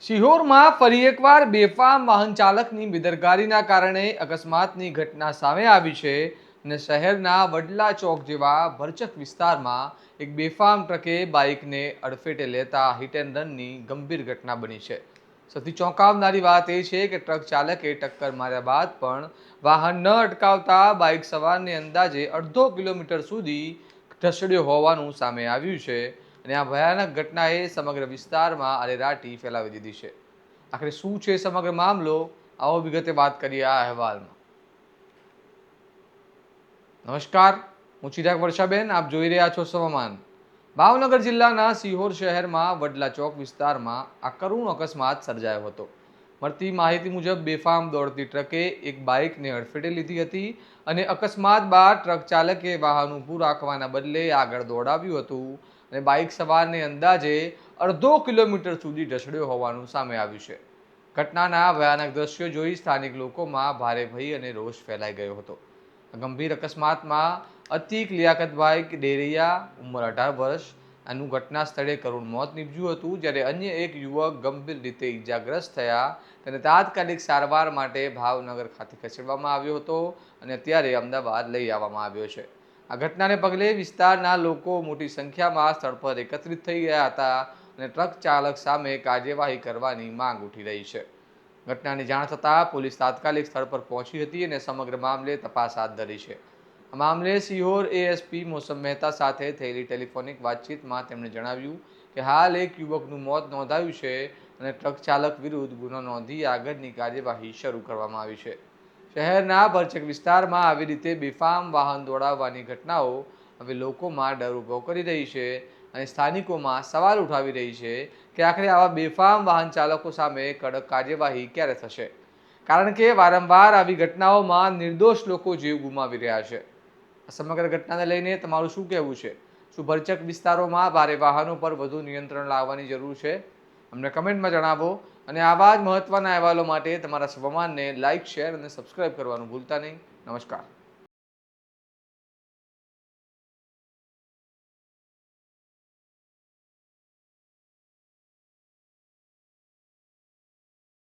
શિહોરમાં ફરી એકવાર બેફામ વાહન ચાલકની બેદરકારીના કારણે અકસ્માતની ઘટના સામે આવી છે અને શહેરના વડલા ચોક જેવા ભરચક વિસ્તારમાં એક બેફામ ટ્રકે બાઇકને અડફેટે લેતા હિટ એન્ડ રનની ગંભીર ઘટના બની છે। સૌથી ચોંકાવનારી વાત એ છે કે ટ્રક ચાલકે ટક્કર માર્યા બાદ પણ વાહન ન અટકાવતા બાઇક સવારને અંદાજે અડધો કિલોમીટર સુધી ઢસડ્યો હોવાનું સામે આવ્યું છે અને આ ભયાનક ઘટનાએ સમગ્ર વિસ્તારમાં અરેરાટી ફેલાવી દીધી છે। આખરે શું છે સમગ્ર મામલો, આવો વિગતે વાત કરીએ આ અહેવાલમાં। નમસ્કાર, હું ચિરાગ વર્ષાબેન, આપ જોઈ રહ્યા છો સમાચાર। ભાવનગર જિલ્લાના સિહોર શહેરમાં વડલા ચોક વિસ્તારમાં આ કરુણ અકસ્માત સર્જાયો હતો। મળતી માહિતી મુજબ બેફામ દોડતી ટ્રકે એક બાઇકને અડફેટે લીધી હતી અને અકસ્માત બાદ ટ્રક ચાલકે વાહન ઊભું રાખવાના બદલે આગળ દોડાવ્યું હતું અને બાઇક સવારને અંદાજે અડધો કિલોમીટર સુધી ઢસડ્યો હોવાનું સામે આવ્યું છે। ઘટનાના ભયાનક દ્રશ્યો જોઈ સ્થાનિક લોકોમાં ભારે ભય અને રોષ ફેલાઈ ગયો હતો। ગંભીર અકસ્માતમાં અતિક લિયાકતભાઈ ડેરિયા, ઉંમર 18 વર્ષ, આનું ઘટના સ્થળે કરુણ મોત નીપજ્યું હતું, જ્યારે અન્ય એક યુવક ગંભીર રીતે ઈજાગ્રસ્ત થયા તેને તાત્કાલિક સારવાર માટે ભાવનગર ખાતે ખસેડવામાં આવ્યો હતો અને અત્યારે અમદાવાદ લઈ આવવામાં આવ્યો છે। આ ઘટનાને પગલે વિસ્તારના લોકો મોટી સંખ્યામાં સ્થળ પર એકત્રિત થઈ ગયા હતા અને ટ્રક ચાલક સામે કાર્યવાહી કરવાની માંગ ઉઠી રહી છે। ઘટનાની જાણ થતાં પોલીસ તાત્કાલિક સ્થળ પર પહોંચી હતી અને સમગ્ર મામલે તપાસ હાથ ધરી છે। આ મામલે સિહોર એએસપી મોસમ મહેતા સાથે થયેલી ટેલિફોનિક વાતચીતમાં તેમણે જણાવ્યું કે હાલ એક યુવકનું મોત નોંધાયું છે અને ટ્રક ચાલક વિરુદ્ધ ગુનો નોંધી આગળની કાર્યવાહી શરૂ કરવામાં આવી છે। શહેરના ભરચક વિસ્તારમાં આવી રીતે બેફામ વાહન દોડાવવાની ઘટનાઓ હવે લોકોમાં ડર ઊભો કરી રહી છે અને સ્થાનિકોમાં સવાલ ઉઠાવી રહી છે કે આખરે આવા બેફામ વાહન ચાલકો સામે કડક કાર્યવાહી ક્યારે થશે, કારણ કે વારંવાર આવી ઘટનાઓમાં નિર્દોષ લોકો જીવ ગુમાવી રહ્યા છે। આ સમગ્ર ઘટનાને લઈને તમારું શું કહેવું છે? શું ભરચક વિસ્તારોમાં ભારે વાહનો પર વધુ નિયંત્રણ લાવવાની જરૂર છે? અમને કમેન્ટમાં જણાવો અને આવા જ મહત્વના અહેવાલો માટે તમારા સમાચારને લાઇક, શેર અને સબસ્ક્રાઇબ કરવાનું ભૂલતા નહીં। નમસ્કાર।